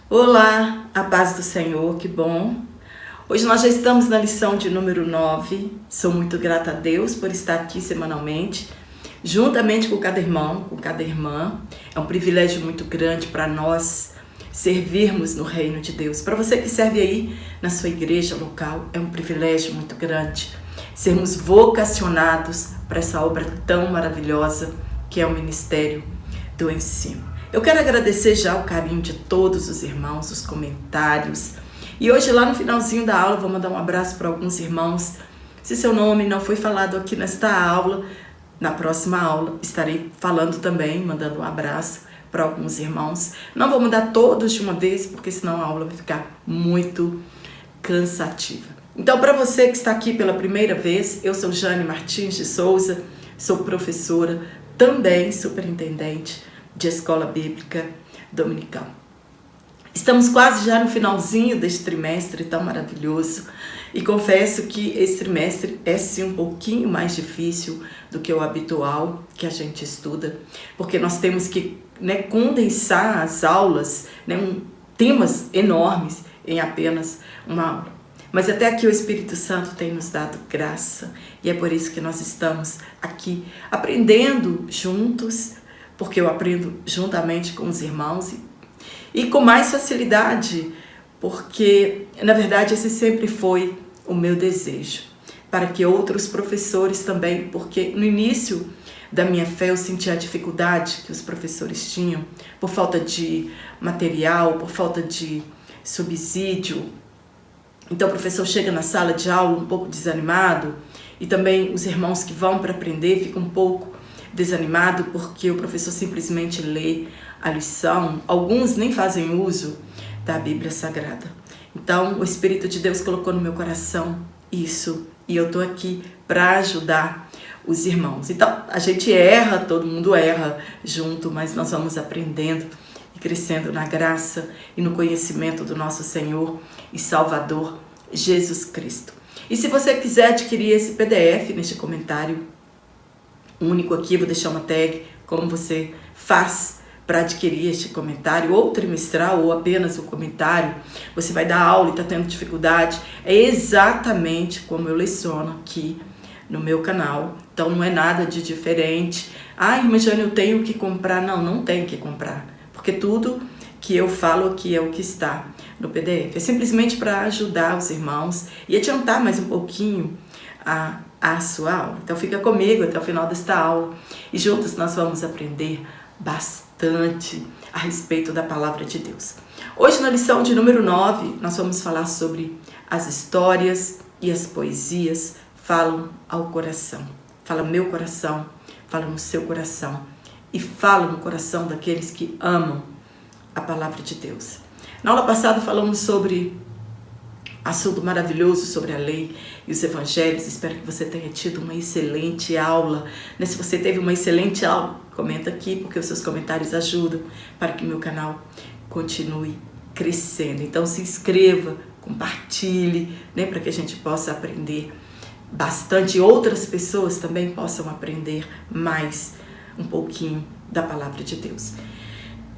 Olá, a paz do Senhor, que bom. Hoje nós já estamos na lição de número 9. Sou muito grata a Deus por estar aqui semanalmente, juntamente com cada irmão, com cada irmã. É um privilégio muito grande para nós servirmos no reino de Deus. Para você que serve aí na sua igreja local, é um privilégio muito grande sermos vocacionados para essa obra tão maravilhosa que é o ministério do ensino. Eu quero agradecer já o carinho de todos os irmãos, os comentários. E hoje, lá no finalzinho da aula, vou mandar um abraço para alguns irmãos. Se seu nome não foi falado aqui nesta aula, na próxima aula estarei falando também, mandando um abraço para alguns irmãos. Não vou mandar todos de uma vez, porque senão a aula vai ficar muito cansativa. Então, para você que está aqui pela primeira vez, eu sou Jane Martins de Souza, sou professora, também superintendente de Escola Bíblica Dominical. Estamos quase já no finalzinho deste trimestre tão maravilhoso e confesso que esse trimestre é sim um pouquinho mais difícil do que o habitual que a gente estuda, porque nós temos que condensar as aulas, temas enormes em apenas uma aula. Mas até aqui o Espírito Santo tem nos dado graça e é por isso que nós estamos aqui aprendendo juntos, porque eu aprendo juntamente com os irmãos e com mais facilidade, porque, na verdade, esse sempre foi o meu desejo, para que outros professores também, porque no início da minha fé eu sentia a dificuldade que os professores tinham, por falta de material, por falta de subsídio. Então o professor chega na sala de aula um pouco desanimado e também os irmãos que vão para aprender ficam um pouco desanimado porque o professor simplesmente lê a lição. Alguns nem fazem uso da Bíblia Sagrada. Então o Espírito de Deus colocou no meu coração isso e eu estou aqui para ajudar os irmãos. Então a gente erra, todo mundo erra junto, mas nós vamos aprendendo e crescendo na graça e no conhecimento do nosso Senhor e Salvador Jesus Cristo. E se você quiser adquirir esse PDF neste comentário único aqui, vou deixar uma tag, como você faz para adquirir este comentário, ou trimestral, ou apenas o comentário. Você vai dar aula e está tendo dificuldade. É exatamente como eu leciono aqui no meu canal. Então não é nada de diferente. Irmã Jane, eu tenho que comprar. Não tem que comprar. Porque tudo que eu falo aqui é o que está no PDF. É simplesmente para ajudar os irmãos e adiantar mais um pouquinho a sua aula. Então fica comigo até o final desta aula e juntos nós vamos aprender bastante a respeito da palavra de Deus. Hoje na lição de número 9 nós vamos falar sobre as histórias e as poesias falam ao coração. Fala meu coração, fala no seu coração e fala no coração daqueles que amam a palavra de Deus. Na aula passada falamos sobre assunto maravilhoso sobre a lei e os evangelhos. Espero que você tenha tido uma excelente aula. Se você teve uma excelente aula, comenta aqui, porque os seus comentários ajudam para que o meu canal continue crescendo. Então se inscreva, compartilhe, para que a gente possa aprender bastante e outras pessoas também possam aprender mais um pouquinho da palavra de Deus.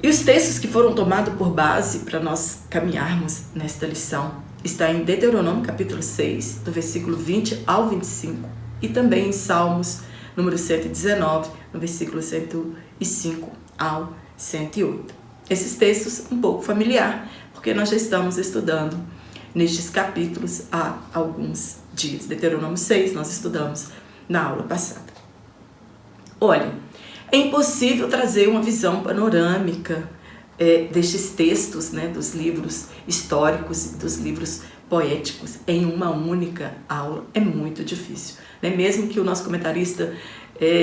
E os textos que foram tomados por base para nós caminharmos nesta lição está em Deuteronômio capítulo 6, do versículo 20 ao 25, e também em Salmos número 119, no versículo 105 ao 108. Esses textos um pouco familiar, porque nós já estamos estudando nestes capítulos há alguns dias. Deuteronômio 6 nós estudamos na aula passada. Olha, é impossível trazer uma visão panorâmica destes textos, dos livros históricos e dos livros poéticos em uma única aula. É muito difícil. Mesmo que o nosso comentarista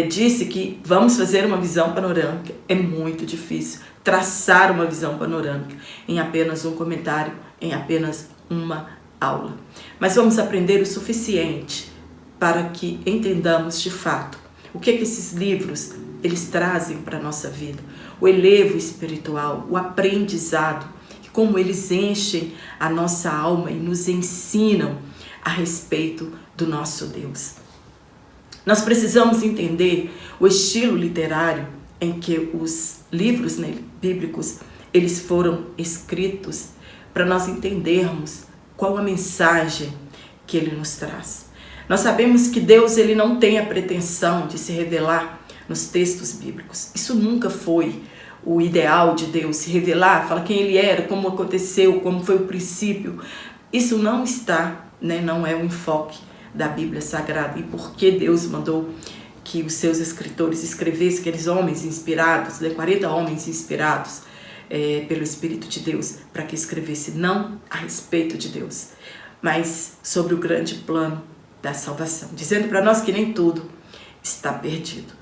disse que vamos fazer uma visão panorâmica, é muito difícil traçar uma visão panorâmica em apenas um comentário, em apenas uma aula. Mas vamos aprender o suficiente para que entendamos de fato o que esses livros eles trazem para a nossa vida, o elevo espiritual, o aprendizado, e como eles enchem a nossa alma e nos ensinam a respeito do nosso Deus. Nós precisamos entender o estilo literário em que os livros bíblicos eles foram escritos para nós entendermos qual a mensagem que ele nos traz. Nós sabemos que Deus ele não tem a pretensão de se revelar nos textos bíblicos. Isso nunca foi o ideal de Deus, se revelar, falar quem ele era, como aconteceu, como foi o princípio. Isso não está, não é o enfoque da Bíblia Sagrada. E por que Deus mandou que os seus escritores escrevessem, aqueles homens inspirados, 40 homens inspirados pelo Espírito de Deus, para que escrevesse não a respeito de Deus, mas sobre o grande plano da salvação, dizendo para nós que nem tudo está perdido.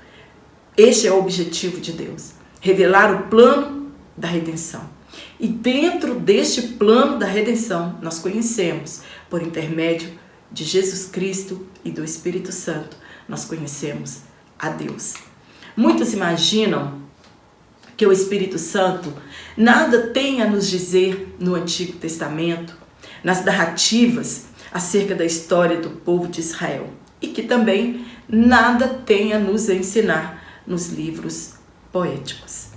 Este é o objetivo de Deus, revelar o plano da redenção. E dentro deste plano da redenção, nós conhecemos, por intermédio de Jesus Cristo e do Espírito Santo, nós conhecemos a Deus. Muitos imaginam que o Espírito Santo nada tem a nos dizer no Antigo Testamento, nas narrativas acerca da história do povo de Israel, e que também nada tem a nos ensinar nos livros poéticos.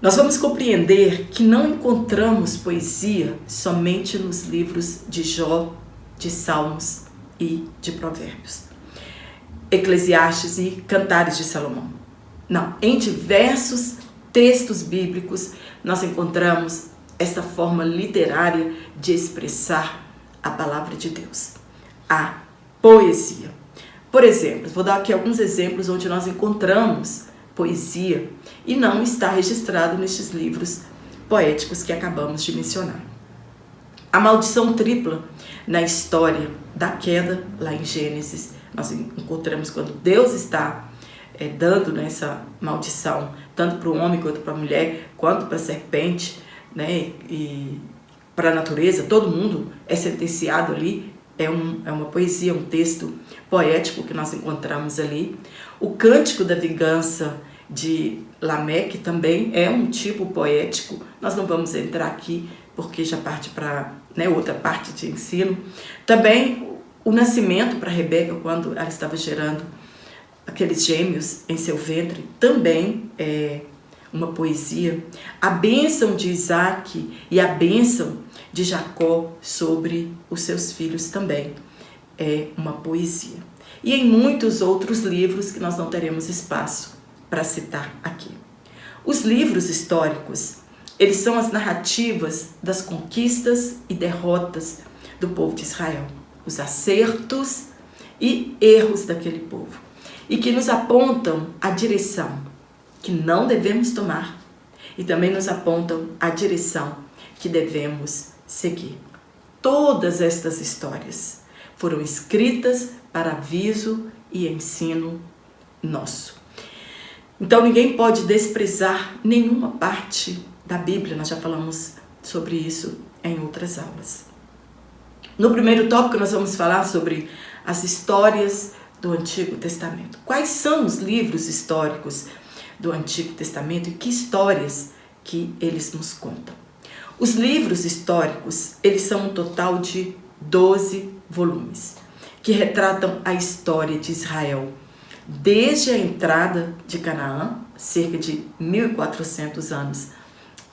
Nós vamos compreender que não encontramos poesia somente nos livros de Jó, de Salmos e de Provérbios, Eclesiastes e Cantares de Salomão. Não, em diversos textos bíblicos nós encontramos esta forma literária de expressar a palavra de Deus, a poesia. Por exemplo, vou dar aqui alguns exemplos onde nós encontramos poesia e não está registrado nestes livros poéticos que acabamos de mencionar. A maldição tripla na história da queda, lá em Gênesis, nós encontramos quando Deus está dando essa maldição, tanto para o homem quanto para a mulher, quanto para a serpente, e para a natureza, todo mundo é sentenciado ali. É uma poesia, um texto poético que nós encontramos ali. O Cântico da Vingança de Lameque também é um tipo poético. Nós não vamos entrar aqui porque já parte para outra parte de ensino. Também o nascimento para Rebeca, quando ela estava gerando aqueles gêmeos em seu ventre, também é uma poesia. A bênção de Isaac e a bênção de Jacó sobre os seus filhos também é uma poesia. E em muitos outros livros que nós não teremos espaço para citar aqui. Os livros históricos, eles são as narrativas das conquistas e derrotas do povo de Israel, os acertos e erros daquele povo, e que nos apontam a direção que não devemos tomar e também nos apontam a direção que devemos seguir. Todas estas histórias foram escritas para aviso e ensino nosso. Então ninguém pode desprezar nenhuma parte da Bíblia, nós já falamos sobre isso em outras aulas. No primeiro tópico nós vamos falar sobre as histórias do Antigo Testamento. Quais são os livros históricos do Antigo Testamento e que histórias que eles nos contam? Os livros históricos, eles são um total de 12 volumes, que retratam a história de Israel, desde a entrada de Canaã, cerca de 1400 anos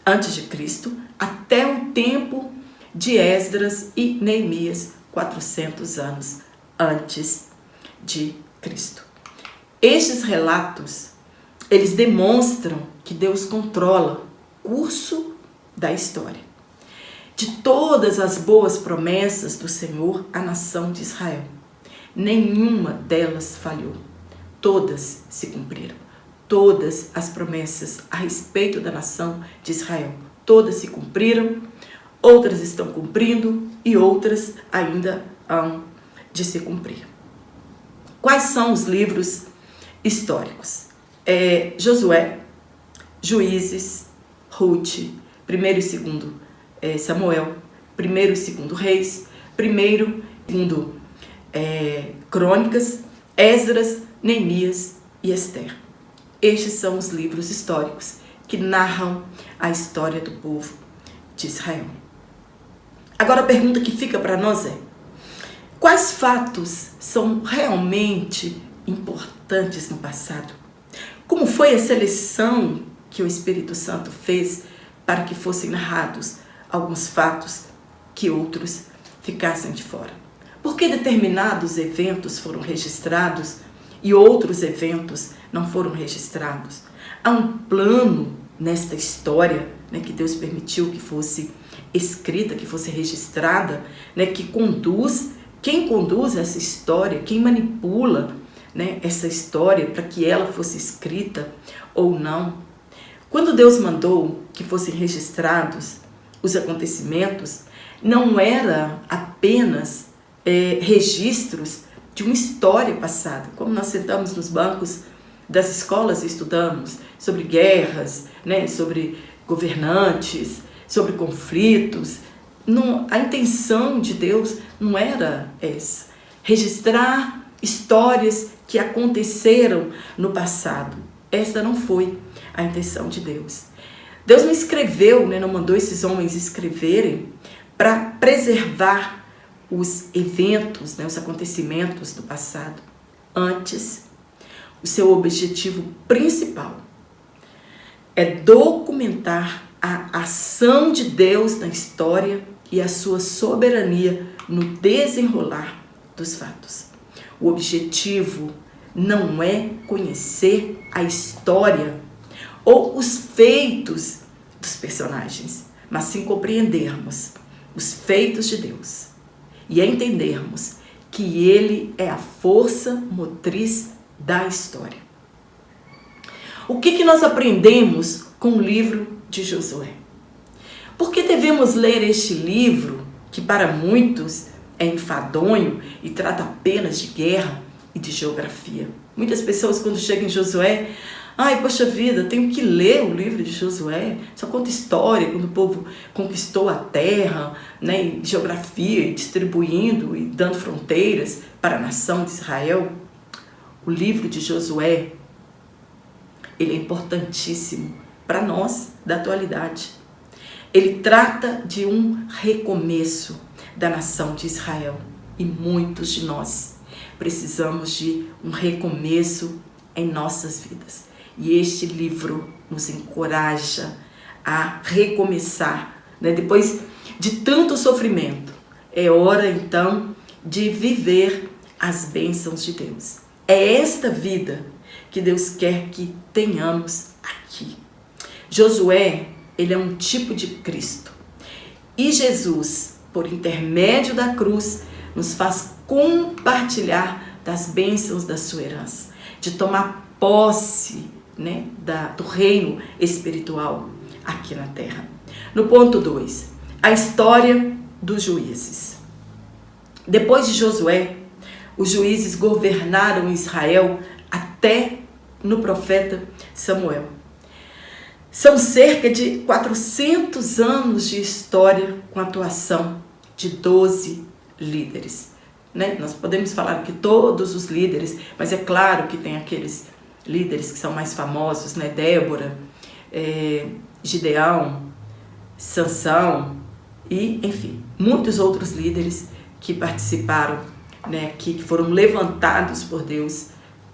antes de Cristo, até o tempo de Esdras e Neemias, 400 anos antes de Cristo. Estes relatos, eles demonstram que Deus controla o curso da história. De todas as boas promessas do Senhor à nação de Israel, nenhuma delas falhou. Todas se cumpriram. Todas as promessas a respeito da nação de Israel, todas se cumpriram, outras estão cumprindo e outras ainda hão de se cumprir. Quais são os livros históricos? Josué, Juízes, Ruth, 1º e 2º Samuel, 1º e 2º Reis, 1º e 2º Crônicas, Esdras, Neemias e Esther. Estes são os livros históricos que narram a história do povo de Israel. Agora a pergunta que fica para nós é: quais fatos são realmente importantes no passado? Como foi a seleção que o Espírito Santo fez para que fossem narrados alguns fatos que outros ficassem de fora. Por que determinados eventos foram registrados e outros eventos não foram registrados? Há um plano nesta história, né, que Deus permitiu que fosse escrita, que fosse registrada, né, que quem conduz essa história, quem manipula, né, essa história para que ela fosse escrita ou não. Quando Deus mandou que fossem registrados os acontecimentos, não era apenas registros de uma história passada, como nós sentamos nos bancos das escolas e estudamos sobre guerras, né, sobre governantes, sobre conflitos. Não, a intenção de Deus não era essa, registrar histórias que aconteceram no passado. Essa não foi a intenção de Deus. Deus não escreveu, né, não mandou esses homens escreverem para preservar os eventos, né, os acontecimentos do passado. Antes, o seu objetivo principal é documentar a ação de Deus na história e a sua soberania no desenrolar dos fatos. O objetivo não é conhecer a história ou os feitos dos personagens, mas sim compreendermos os feitos de Deus e entendermos que Ele é a força motriz da história. O que nós aprendemos com o livro de Josué? Por que devemos ler este livro, que para muitos é enfadonho e trata apenas de guerra e de geografia? Muitas pessoas, quando chegam em Josué, poxa vida, tenho que ler o livro de Josué, só conta história, quando o povo conquistou a terra, né, e geografia, e distribuindo e dando fronteiras para a nação de Israel. O livro de Josué, ele é importantíssimo para nós da atualidade. Ele trata de um recomeço da nação de Israel e muitos de nós precisamos de um recomeço em nossas vidas. E este livro nos encoraja a recomeçar, né? Depois de tanto sofrimento, é hora então de viver as bênçãos de Deus. É esta vida que Deus quer que tenhamos aqui. Josué, ele é um tipo de Cristo. E Jesus, por intermédio da cruz, nos faz compartilhar das bênçãos da sua herança, de tomar posse, né, do reino espiritual aqui na terra. No ponto 2, a história dos juízes. Depois de Josué, os juízes governaram Israel até no profeta Samuel. São cerca de 400 anos de história com a atuação de 12 líderes. Né? Nós podemos falar que todos os líderes, mas é claro que tem aqueles líderes que são mais famosos, né? Débora, Gideão, Sansão e, enfim, muitos outros líderes que participaram, né, que foram levantados por Deus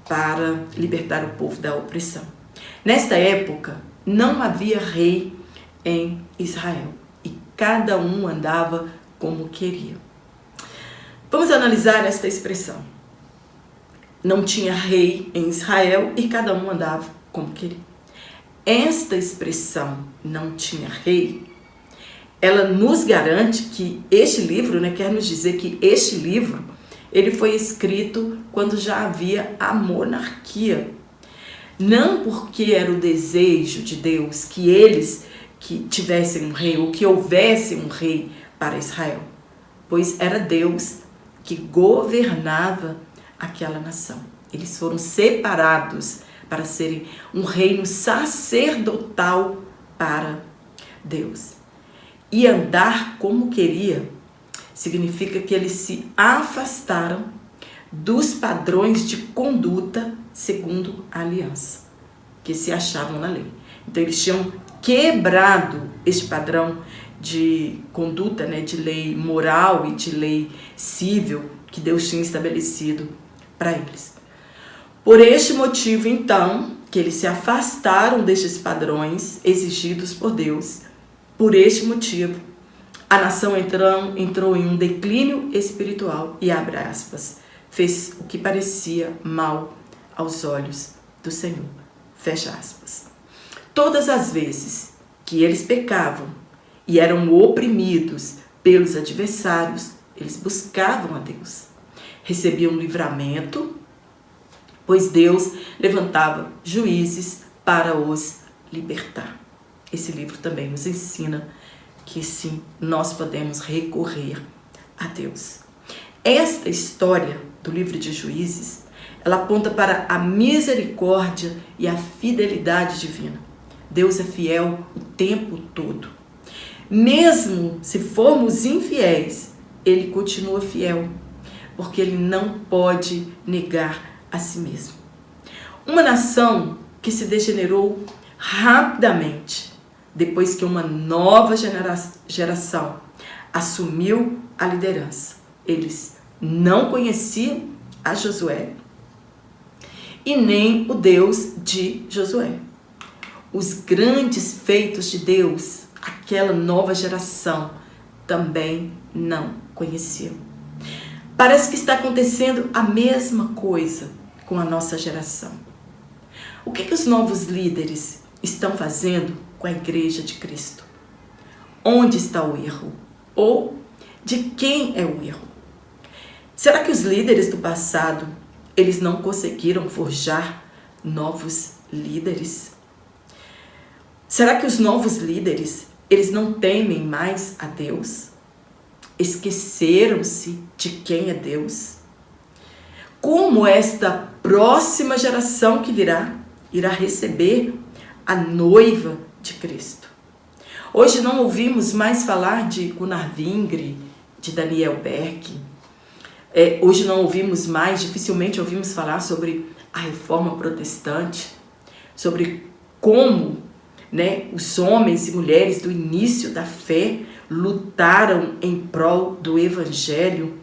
para libertar o povo da opressão. Nesta época, não havia rei em Israel e cada um andava como queria. Vamos analisar esta expressão. Não tinha rei em Israel e cada um andava como queria. Esta expressão, não tinha rei, ela nos garante que este livro, né, quer nos dizer que este livro, ele foi escrito quando já havia a monarquia. Não porque era o desejo de Deus que eles que tivessem um rei ou que houvesse um rei para Israel, pois era Deus que governava aquela nação. Eles foram separados para serem um reino sacerdotal para Deus. E andar como queria significa que eles se afastaram dos padrões de conduta segundo a aliança, que se achavam na lei. Então eles tinham quebrado este padrão de conduta, né, de lei moral e de lei civil que Deus tinha estabelecido para eles. Por este motivo, então, que eles se afastaram destes padrões exigidos por Deus, Por este motivo, a nação entrou em um declínio espiritual e, abre aspas, fez o que parecia mal aos olhos do Senhor, fecha aspas. Todas as vezes que eles pecavam e eram oprimidos pelos adversários, eles buscavam a Deus. Recebiam livramento, pois Deus levantava juízes para os libertar. Esse livro também nos ensina que sim, nós podemos recorrer a Deus. Esta história do livro de Juízes, ela aponta para a misericórdia e a fidelidade divina. Deus é fiel o tempo todo. Mesmo se formos infiéis, Ele continua fiel, porque Ele não pode negar a si mesmo. Uma nação que se degenerou rapidamente, depois que uma nova geração assumiu a liderança. Eles não conheciam a Josué e nem o Deus de Josué. Os grandes feitos de Deus, aquela nova geração também não conheciam. Parece que está acontecendo a mesma coisa com a nossa geração. O que os novos líderes estão fazendo com a Igreja de Cristo? Onde está o erro? Ou de quem é o erro? Será que os líderes do passado, eles não conseguiram forjar novos líderes? Será que os novos líderes, eles não temem mais a Deus? Esqueceram-se de quem é Deus? Como esta próxima geração que virá, irá receber a noiva de Cristo? Hoje não ouvimos mais falar de Gunnar Wingre, de Daniel Berg. Hoje não ouvimos mais, dificilmente ouvimos falar sobre a reforma protestante, sobre como os homens e mulheres do início da fé lutaram em prol do Evangelho.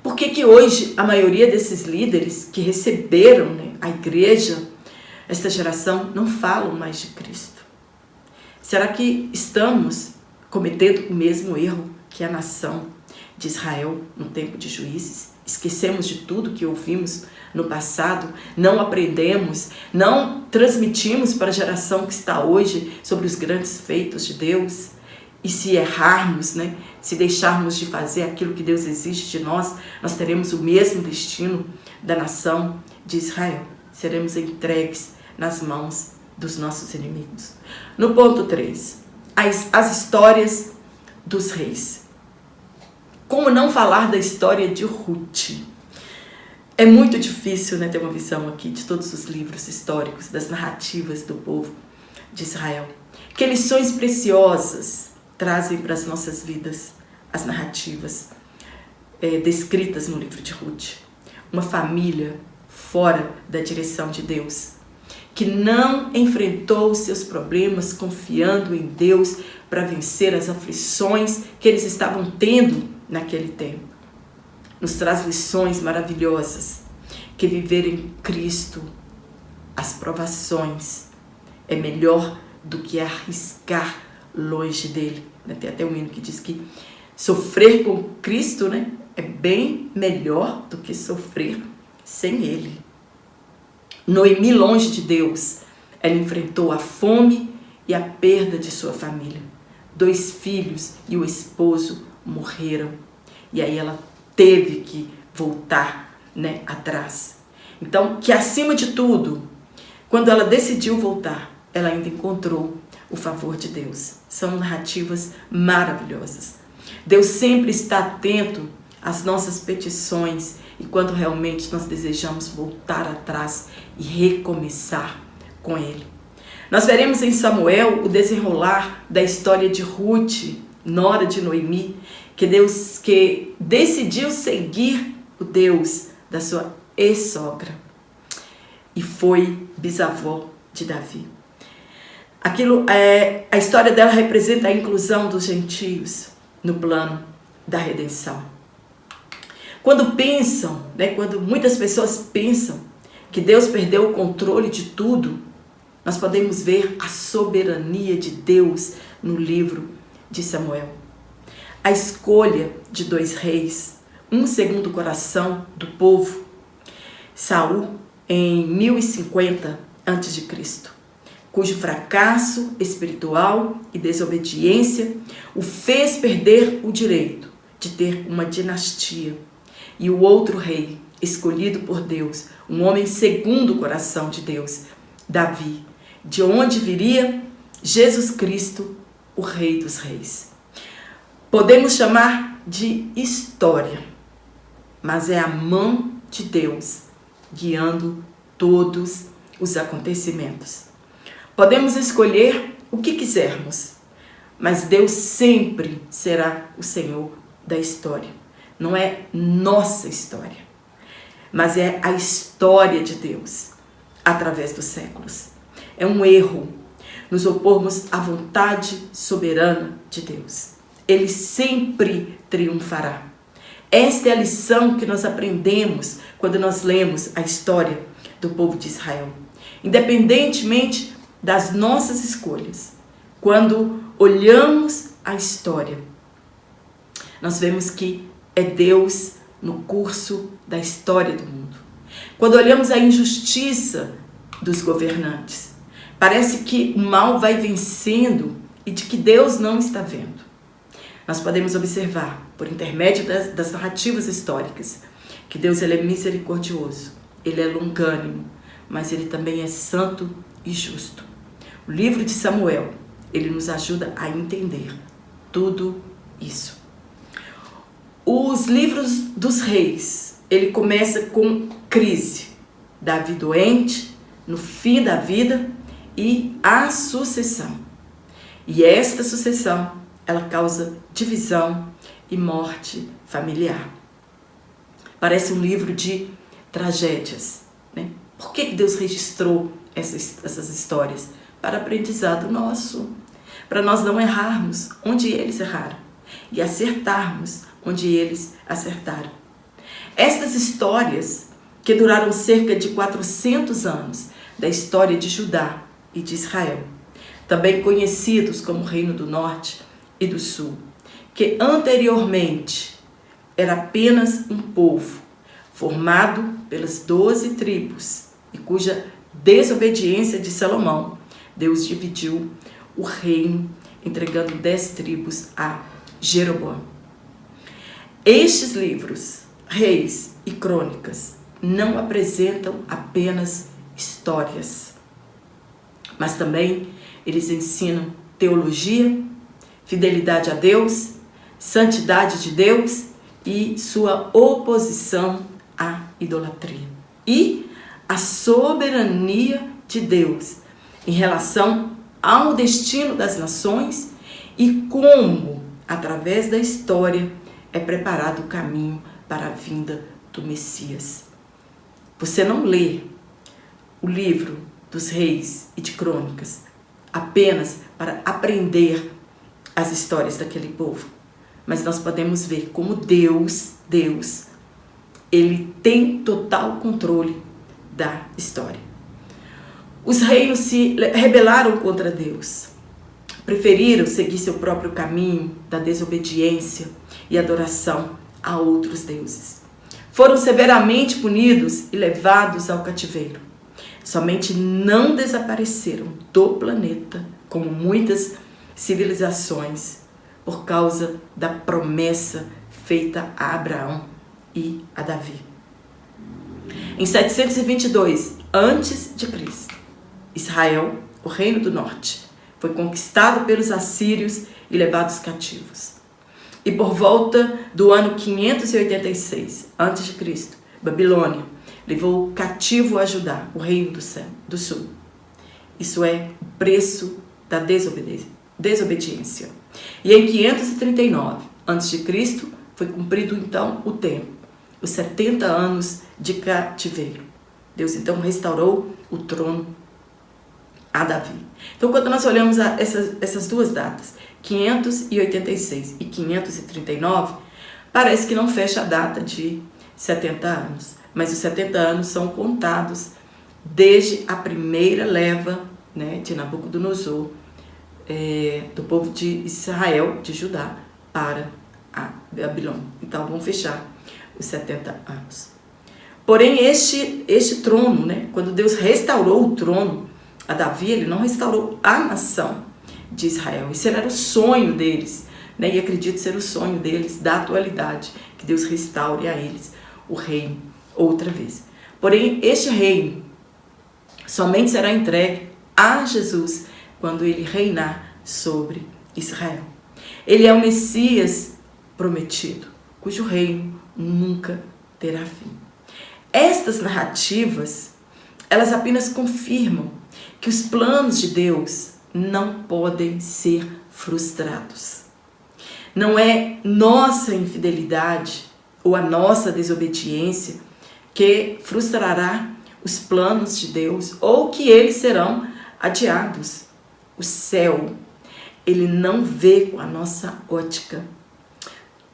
Por que hoje a maioria desses líderes que receberam a igreja, esta geração, não falam mais de Cristo? Será que estamos cometendo o mesmo erro que a nação de Israel no tempo de Juízes? Esquecemos de tudo que ouvimos no passado, não aprendemos, não transmitimos para a geração que está hoje sobre os grandes feitos de Deus? E se errarmos, se deixarmos de fazer aquilo que Deus exige de nós, nós teremos o mesmo destino da nação de Israel. Seremos entregues nas mãos dos nossos inimigos. No ponto 3, as histórias dos reis. Como não falar da história de Ruth? É muito difícil ter uma visão aqui de todos os livros históricos, das narrativas do povo de Israel. Que lições preciosas trazem para as nossas vidas as narrativas descritas no livro de Ruth. Uma família fora da direção de Deus, que não enfrentou os seus problemas confiando em Deus para vencer as aflições que eles estavam tendo naquele tempo. Nos traz lições maravilhosas, que viver em Cristo, as provações, é melhor do que arriscar longe dele. Tem até um hino que diz que sofrer com Cristo é bem melhor do que sofrer sem ele. Noemi, longe de Deus, ela enfrentou a fome e a perda de sua família. 2 filhos e o esposo morreram. E aí ela teve que voltar atrás. Então, que acima de tudo, quando ela decidiu voltar, ela ainda encontrou o favor de Deus. São narrativas maravilhosas. Deus sempre está atento às nossas petições e quando realmente nós desejamos voltar atrás e recomeçar com Ele. Nós veremos em Samuel o desenrolar da história de Ruth, nora de Noemi, que decidiu seguir o Deus da sua ex-sogra e foi bisavó de Davi. A história dela representa a inclusão dos gentios no plano da redenção. Quando muitas pessoas pensam que Deus perdeu o controle de tudo, nós podemos ver a soberania de Deus no livro de Samuel. A escolha de 2 reis, um segundo o coração do povo, Saul, em 1050 a.C., cujo fracasso espiritual e desobediência o fez perder o direito de ter uma dinastia. E o outro rei, escolhido por Deus, um homem segundo o coração de Deus, Davi, de onde viria Jesus Cristo, o Rei dos Reis. Podemos chamar de história, mas é a mão de Deus guiando todos os acontecimentos. Podemos escolher o que quisermos, mas Deus sempre será o Senhor da história. Não é nossa história, mas é a história de Deus através dos séculos. É um erro nos opormos à vontade soberana de Deus. Ele sempre triunfará. Esta é a lição que nós aprendemos quando nós lemos a história do povo de Israel. Independentemente das nossas escolhas, quando olhamos a história, nós vemos que é Deus no curso da história do mundo. Quando olhamos a injustiça dos governantes, parece que o mal vai vencendo e de que Deus não está vendo. Nós podemos observar, por intermédio das narrativas históricas, que Deus ele é misericordioso, ele é longânimo, mas ele também é santo e justo. O livro de Samuel, ele nos ajuda a entender tudo isso. Os livros dos reis, ele começa com crise. Davi doente, no fim da vida e a sucessão. E esta sucessão, ela causa divisão e morte familiar. Parece um livro de tragédias, né? Por que Deus registrou essas histórias? Para aprendizado nosso, para nós não errarmos onde eles erraram e acertarmos onde eles acertaram. Estas histórias, que duraram cerca de 400 anos da história de Judá e de Israel, também conhecidos como Reino do Norte e do Sul, que anteriormente era apenas um povo formado pelas 12 tribos e cuja desobediência de Salomão, Deus dividiu o reino, entregando 10 tribos a Jeroboão. Estes livros, Reis e Crônicas, não apresentam apenas histórias, mas também eles ensinam teologia, fidelidade a Deus, santidade de Deus e sua oposição à idolatria. E a soberania de Deus em relação ao destino das nações e como, através da história, é preparado o caminho para a vinda do Messias. Você não lê o livro dos Reis e de Crônicas apenas para aprender as histórias daquele povo, mas nós podemos ver como Deus, ele tem total controle da história. Os reinos se rebelaram contra Deus, preferiram seguir seu próprio caminho da desobediência e adoração a outros deuses. Foram severamente punidos e levados ao cativeiro. Somente não desapareceram do planeta, como muitas civilizações, por causa da promessa feita a Abraão e a Davi. Em 722 a.C., Israel, o Reino do Norte, foi conquistado pelos assírios e levados cativos. E por volta do ano 586 a.C., Babilônia levou cativo a Judá, o Reino do Sul. Isso é o preço da desobediência. E em 539 a.C., foi cumprido então o tempo, os 70 anos de cativeiro. Deus então restaurou o trono a Davi. Então, quando nós olhamos essas duas datas, 586 e 539, parece que não fecha a data de 70 anos, mas os 70 anos são contados desde a primeira leva, né, de Nabucodonosor do povo de Israel, de Judá, para a Babilônia. Então vão fechar os 70 anos. Porém, este trono, né, quando Deus restaurou o trono a Davi, ele não restaurou a nação de Israel. Esse era o sonho deles, né, e acredito ser o sonho deles da atualidade, que Deus restaure a eles o reino outra vez. Porém, este reino somente será entregue a Jesus quando ele reinar sobre Israel. Ele é o Messias prometido, cujo reino nunca terá fim. Estas narrativas, elas apenas confirmam que os planos de Deus não podem ser frustrados. Não é nossa infidelidade ou a nossa desobediência que frustrará os planos de Deus ou que eles serão adiados. O céu, ele não vê com a nossa ótica.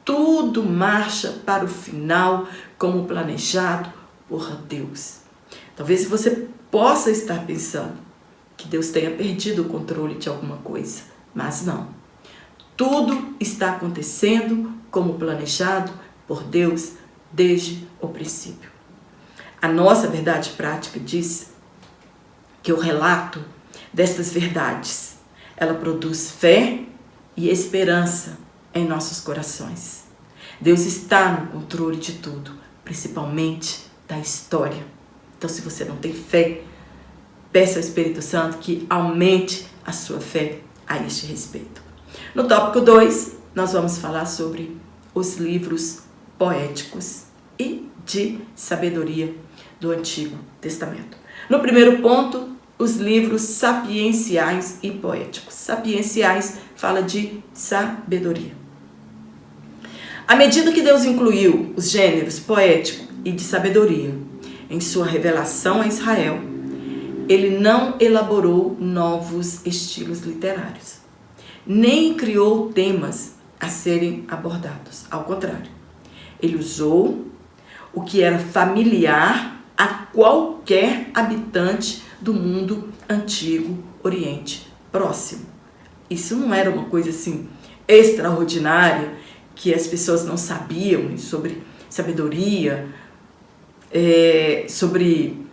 Tudo marcha para o final como planejado por Deus. Talvez você possa estar pensando que Deus tenha perdido o controle de alguma coisa, mas não. Tudo está acontecendo como planejado por Deus desde o princípio. A nossa verdade prática diz que o relato destas verdades, ela produz fé e esperança em nossos corações. Deus está no controle de tudo, principalmente da história. Então, se você não tem fé, peça ao Espírito Santo que aumente a sua fé a este respeito. No tópico 2, nós vamos falar sobre os livros poéticos e de sabedoria do Antigo Testamento. No primeiro ponto, os livros sapienciais e poéticos. Sapienciais fala de sabedoria. À medida que Deus incluiu os gêneros poético e de sabedoria em sua revelação a Israel, ele não elaborou novos estilos literários, nem criou temas a serem abordados. Ao contrário, ele usou o que era familiar a qualquer habitante do mundo antigo, Oriente Próximo. Isso não era uma coisa assim extraordinária que as pessoas não sabiam sobre sabedoria, sobre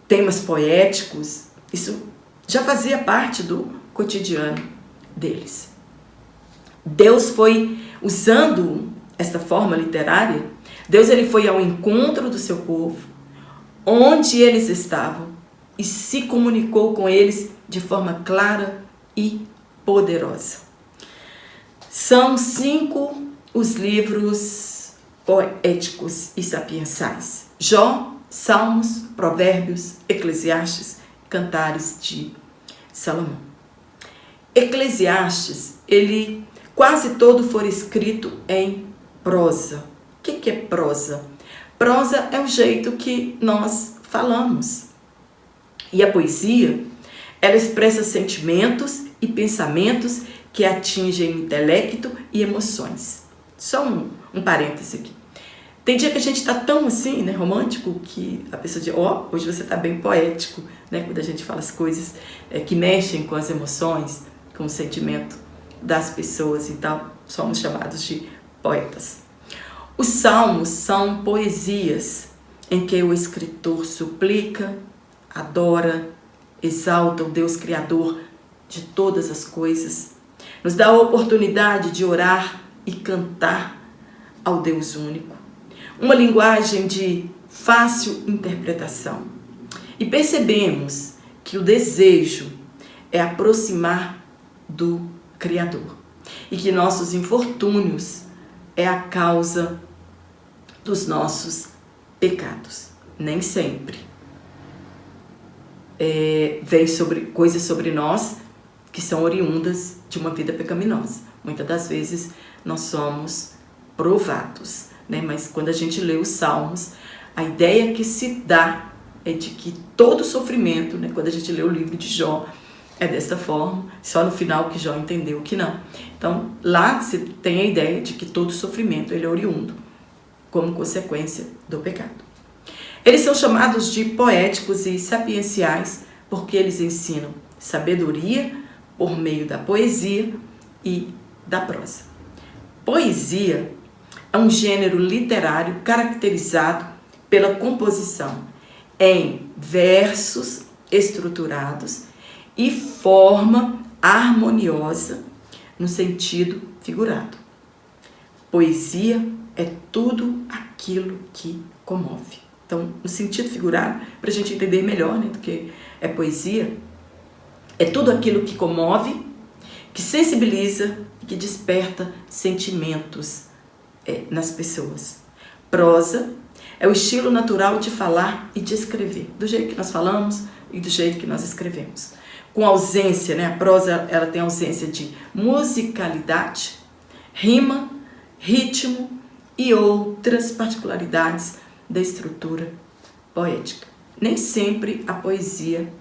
temas poéticos. Isso já fazia parte do cotidiano deles. Deus foi usando esta forma literária. Deus ele foi ao encontro do seu povo, onde eles estavam, e se comunicou com eles de forma clara e poderosa. São 5 os livros poéticos e sapiensais: Jó, Salmos, Provérbios, Eclesiastes, Cantares de Salomão. Eclesiastes, ele quase todo foi escrito em prosa. O que é prosa? Prosa é o jeito que nós falamos. E a poesia, ela expressa sentimentos e pensamentos que atingem o intelecto e emoções. Só um parêntese aqui. Tem dia que a gente está tão assim, né, romântico, que a pessoa diz, hoje você está bem poético, né, quando a gente fala as coisas que mexem com as emoções, com o sentimento das pessoas e tal, somos chamados de poetas. Os salmos são poesias em que o escritor suplica, adora, exalta o Deus Criador de todas as coisas, nos dá a oportunidade de orar e cantar ao Deus único. Uma linguagem de fácil interpretação. E percebemos que o desejo é aproximar do Criador e que nossos infortúnios é a causa dos nossos pecados. Nem sempre vem coisas sobre nós que são oriundas de uma vida pecaminosa. Muitas das vezes nós somos provados, né? Mas quando a gente lê os Salmos, a ideia que se dá é de que todo sofrimento, né? Quando a gente lê o livro de Jó, é desta forma, só no final que Jó entendeu que não. Então, lá você tem a ideia de que todo sofrimento ele é oriundo, como consequência do pecado. Eles são chamados de poéticos e sapienciais porque eles ensinam sabedoria por meio da poesia e da prosa. Poesia é um gênero literário caracterizado pela composição em versos estruturados e forma harmoniosa no sentido figurado. Poesia é tudo aquilo que comove. Então, no sentido figurado, para a gente entender melhor, né, do que é poesia, é tudo aquilo que comove, que sensibiliza e que desperta sentimentos nas pessoas. Prosa é o estilo natural de falar e de escrever, do jeito que nós falamos e do jeito que nós escrevemos. Com ausência, né, a prosa ela tem ausência de musicalidade, rima, ritmo e outras particularidades da estrutura poética. Nem sempre a poesia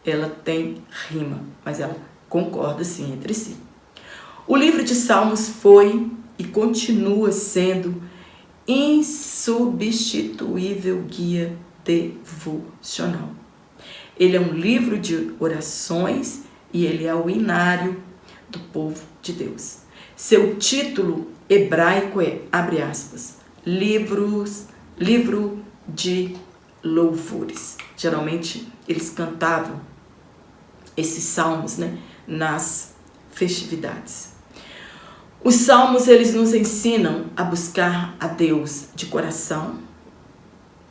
ela tem rima, mas ela concorda sim entre si. O livro de Salmos foi e continua sendo insubstituível guia devocional. Ele é um livro de orações e ele é o inário do povo de Deus. Seu título hebraico é, abre aspas, livro de louvores. Geralmente eles cantavam esses salmos, né, nas festividades. Os salmos eles nos ensinam a buscar a Deus de coração,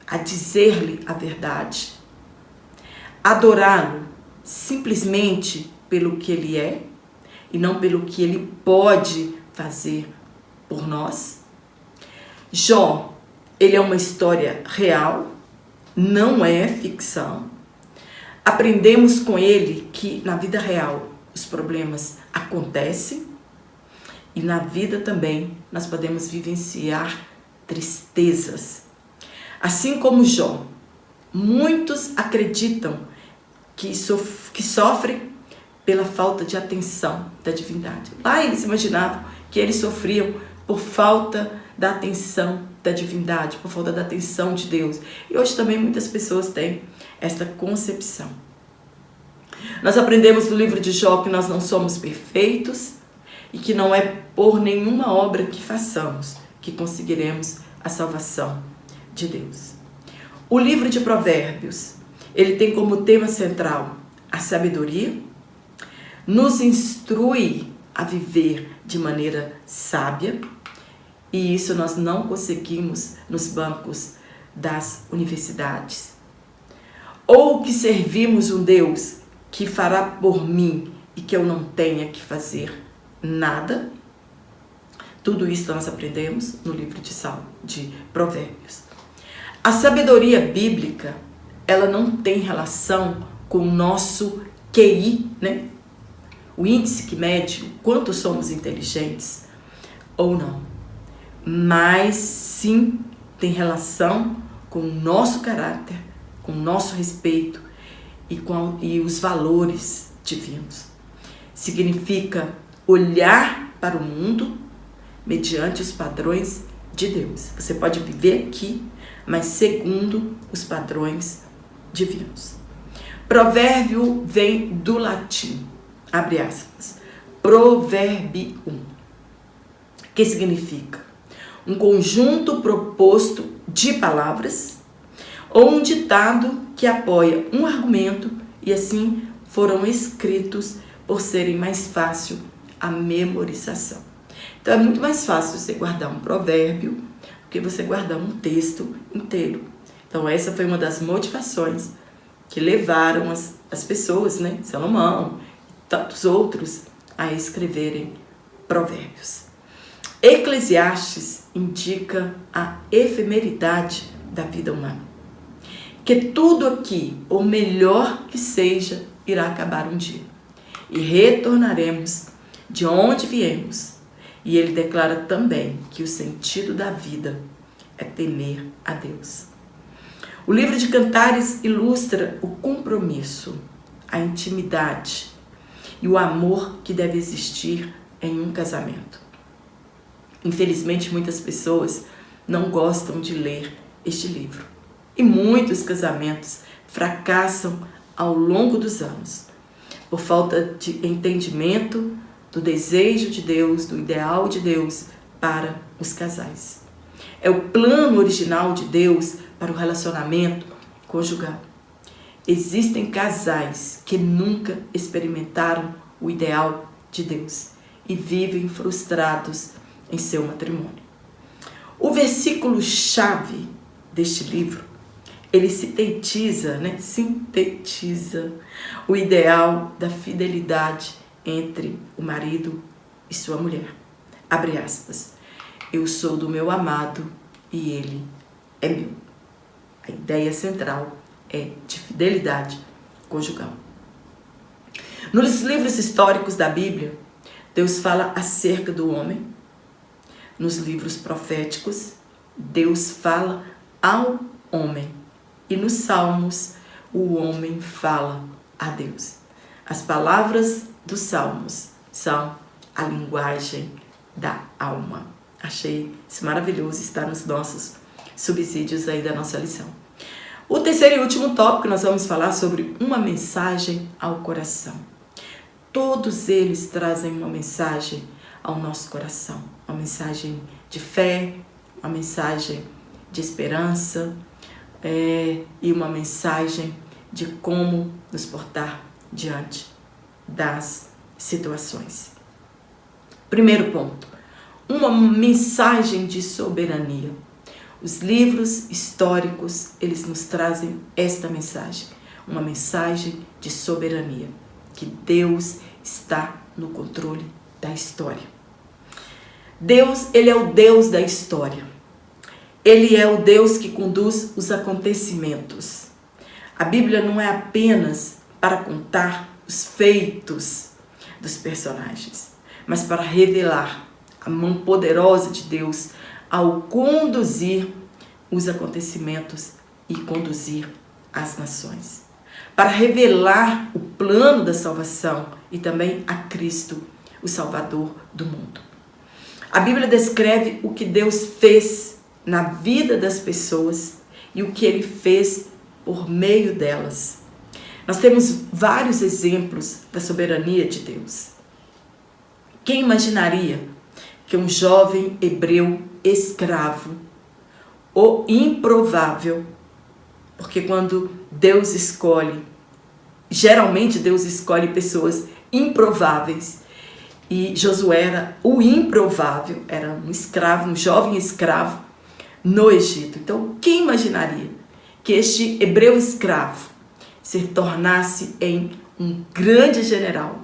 a dizer-lhe a verdade, adorá-lo simplesmente pelo que ele é e não pelo que ele pode fazer por nós. Jó, ele é uma história real, não é ficção. Aprendemos com ele que na vida real os problemas acontecem e na vida também nós podemos vivenciar tristezas. Assim como Jó, muitos acreditam que sofrem pela falta de atenção da divindade. Lá eles imaginavam que eles sofriam por falta da atenção da divindade, por falta da atenção de Deus. E hoje também muitas pessoas têm essa concepção. Nós aprendemos no livro de Jó que nós não somos perfeitos e que não é por nenhuma obra que façamos que conseguiremos a salvação de Deus. O livro de Provérbios, ele tem como tema central a sabedoria, nos instrui a viver de maneira sábia, e isso nós não conseguimos nos bancos das universidades. Ou que servimos um Deus que fará por mim e que eu não tenha que fazer nada. Tudo isso nós aprendemos no livro de Provérbios. A sabedoria bíblica, ela não tem relação com o nosso QI, né? O índice que mede o quanto somos inteligentes ou não. Mas sim tem relação com o nosso caráter, com o nosso respeito e os valores divinos. Significa olhar para o mundo mediante os padrões de Deus. Você pode viver aqui, mas segundo os padrões divinos. Provérbio vem do latim, abre aspas, proverbium, que significa um conjunto proposto de palavras ou um ditado que apoia um argumento e assim foram escritos por serem mais fácil a memorização. Então é muito mais fácil você guardar um provérbio do que você guardar um texto inteiro. Então essa foi uma das motivações que levaram as pessoas, né, Salomão e tantos outros, a escreverem provérbios. Eclesiastes indica a efemeridade da vida humana. Que tudo aqui, por melhor que seja, irá acabar um dia. E retornaremos de onde viemos. E ele declara também que o sentido da vida é temer a Deus. O livro de Cantares ilustra o compromisso, a intimidade e o amor que deve existir em um casamento. Infelizmente, muitas pessoas não gostam de ler este livro. E muitos casamentos fracassam ao longo dos anos, por falta de entendimento do desejo de Deus, do ideal de Deus para os casais. É o plano original de Deus para o relacionamento conjugal. Existem casais que nunca experimentaram o ideal de Deus e vivem frustrados em seu matrimônio. O versículo-chave deste livro, ele sintetiza o ideal da fidelidade entre o marido e sua mulher. Abre aspas. Eu sou do meu amado e ele é meu. A ideia central é de fidelidade conjugal. Nos livros históricos da Bíblia, Deus fala acerca do homem. Nos livros proféticos, Deus fala ao homem. E nos Salmos, o homem fala a Deus. As palavras dos Salmos são a linguagem da alma. Achei isso maravilhoso, está nos nossos subsídios aí da nossa lição. O terceiro e último tópico, nós vamos falar sobre uma mensagem ao coração. Todos eles trazem uma mensagem ao nosso coração. Uma mensagem de fé, uma mensagem de esperança e uma mensagem de como nos portar diante das situações. Primeiro ponto, uma mensagem de soberania. Os livros históricos, eles nos trazem esta mensagem, uma mensagem de soberania, que Deus está no controle da história. Deus, ele é o Deus da história. Ele é o Deus que conduz os acontecimentos. A Bíblia não é apenas para contar os feitos dos personagens, mas para revelar a mão poderosa de Deus ao conduzir os acontecimentos e conduzir as nações. Para revelar o plano da salvação e também a Cristo, o Salvador do mundo. A Bíblia descreve o que Deus fez na vida das pessoas e o que Ele fez por meio delas. Nós temos vários exemplos da soberania de Deus. Quem imaginaria que um jovem hebreu escravo, o improvável, porque quando Deus escolhe, geralmente Deus escolhe pessoas improváveis, e Josué era o improvável, era um escravo, um jovem escravo no Egito. Então, quem imaginaria que este hebreu escravo se tornasse em um grande general,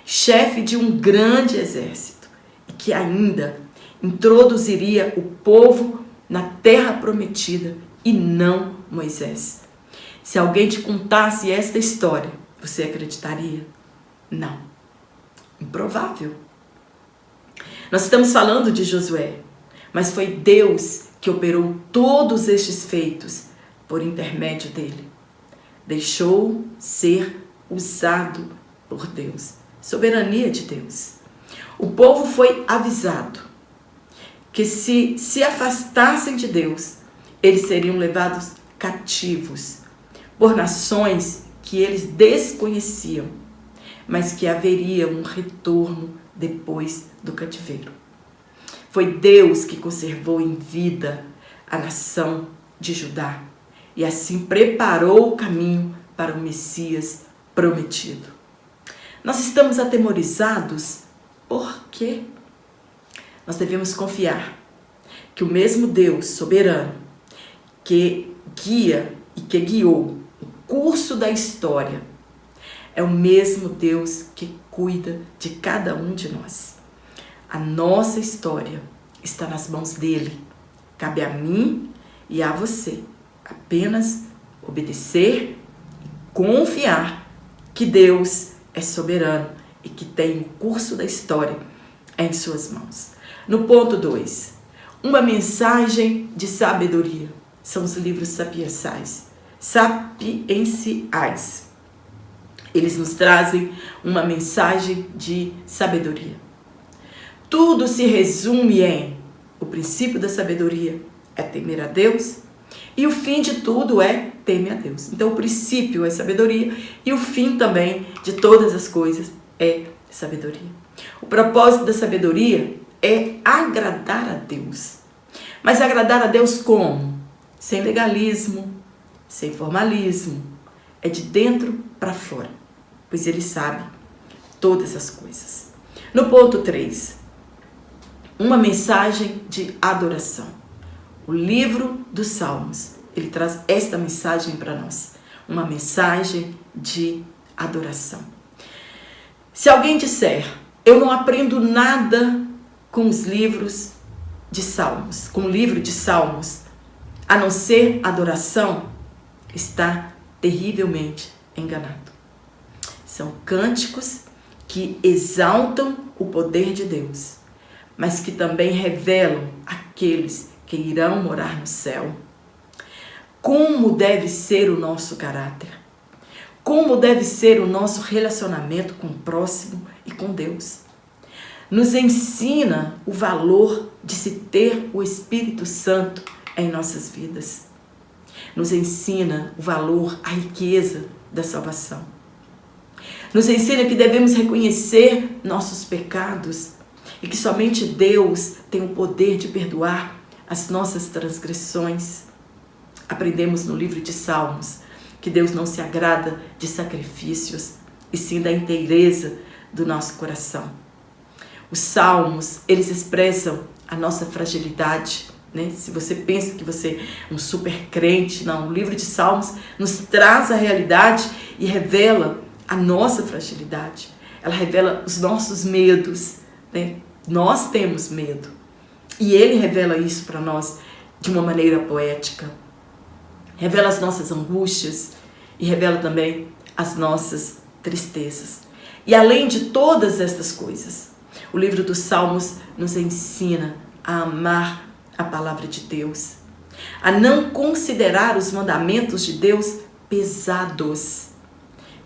chefe de um grande exército, e que ainda introduziria o povo na terra prometida e não Moisés? Se alguém te contasse esta história, você acreditaria? Não. Improvável. Nós estamos falando de Josué, mas foi Deus que operou todos estes feitos por intermédio dele. Deixou ser usado por Deus. Soberania de Deus. O povo foi avisado que se afastassem de Deus, eles seriam levados cativos por nações que eles desconheciam, mas que haveria um retorno depois do cativeiro. Foi Deus que conservou em vida a nação de Judá e assim preparou o caminho para o Messias prometido. Nós estamos atemorizados porque nós devemos confiar que o mesmo Deus soberano que guia e que guiou o curso da história é o mesmo Deus que cuida de cada um de nós. A nossa história está nas mãos dele. Cabe a mim e a você apenas obedecer e confiar que Deus é soberano e que tem o curso da história em suas mãos. No ponto 2, uma mensagem de sabedoria. São os livros sapienciais. Eles nos trazem uma mensagem de sabedoria. Tudo se resume em: o princípio da sabedoria é temer a Deus, E o fim de tudo é teme a Deus. Então o princípio é sabedoria e o fim também de todas as coisas é sabedoria. O propósito da sabedoria é agradar a Deus. Mas agradar a Deus como? Sem legalismo, sem formalismo. É de dentro para fora, pois Ele sabe todas as coisas. No ponto 3, uma mensagem de adoração. O livro dos Salmos, ele traz esta mensagem para nós. Uma mensagem de adoração. Se alguém disser, eu não aprendo nada com os livros de Salmos, com o livro de Salmos, a não ser adoração, está terrivelmente enganado. São cânticos que exaltam o poder de Deus, mas que também revelam aqueles que irão morar no céu. Como deve ser o nosso caráter? Como deve ser o nosso relacionamento com o próximo e com Deus? Nos ensina o valor de se ter o Espírito Santo em nossas vidas. Nos ensina o valor, a riqueza da salvação. Nos ensina que devemos reconhecer nossos pecados e que somente Deus tem o poder de perdoar as nossas transgressões. Aprendemos no livro de Salmos que Deus não se agrada de sacrifícios, e sim da inteireza do nosso coração. Os Salmos, eles expressam a nossa fragilidade, né? Se você pensa que você é um super crente, não, o livro de Salmos nos traz a realidade e revela a nossa fragilidade. Ela revela os nossos medos, né? Nós temos medo. E ele revela isso para nós de uma maneira poética. Revela as nossas angústias e revela também as nossas tristezas. E além de todas estas coisas, o livro dos Salmos nos ensina a amar a palavra de Deus, a não considerar os mandamentos de Deus pesados,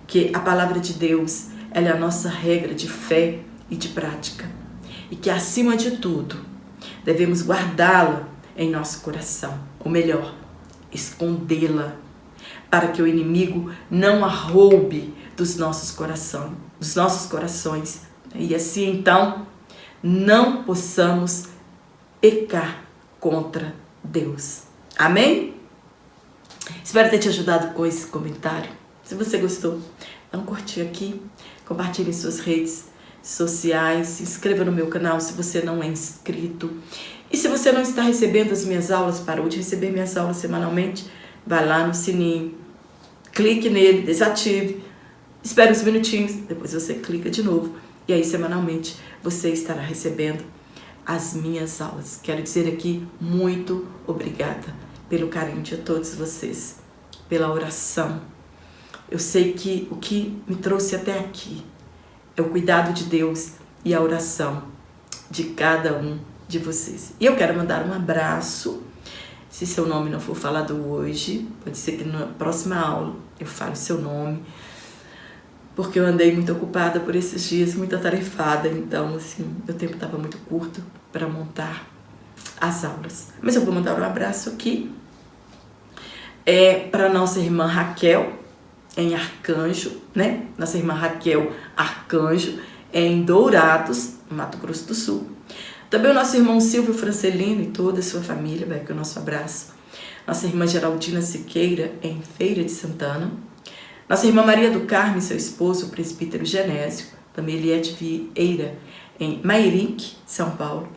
que a palavra de Deus ela é a nossa regra de fé e de prática, e que acima de tudo devemos guardá-la em nosso coração, ou melhor, escondê-la, para que o inimigo não a roube dos nossos corações, e assim então não possamos pecar contra Deus. Amém? Espero ter te ajudado com esse comentário. Se você gostou, dá um curtir aqui, compartilhe em suas redes sociais, se inscreva no meu canal se você não é inscrito. E se você não está recebendo as minhas aulas, parou de receber minhas aulas semanalmente, vai lá no sininho, clique nele, desative, espere uns minutinhos, depois você clica de novo e aí semanalmente você estará recebendo as minhas aulas. Quero dizer aqui muito obrigada pelo carinho de todos vocês, pela oração. Eu sei que o que me trouxe até aqui é o cuidado de Deus e a oração de cada um de vocês. E eu quero mandar um abraço. Se seu nome não for falado hoje, pode ser que na próxima aula eu fale seu nome, porque eu andei muito ocupada por esses dias, muito atarefada, então assim, meu tempo estava muito curto para montar as aulas. Mas eu vou mandar um abraço aqui para nossa irmã Raquel, em Arcanjo, né? Nossa irmã Raquel Arcanjo, em Dourados, no Mato Grosso do Sul. Também o nosso irmão Silvio Francelino e toda a sua família, vai aqui o nosso abraço. Nossa irmã Geraldina Siqueira, em Feira de Santana. Nossa irmã Maria do Carmo e seu esposo, o presbítero Genésio. Também Eliette Vieira, em Mairink, São Paulo.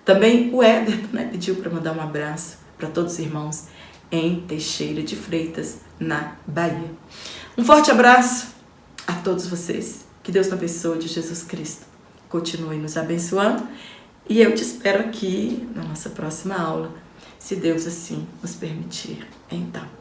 Também o Éder, né, pediu para mandar um abraço para todos os irmãos em Teixeira de Freitas, na Bahia. Um forte abraço a todos vocês. Que Deus na pessoa de Jesus Cristo continue nos abençoando. E eu te espero aqui na nossa próxima aula, se Deus assim nos permitir. Então.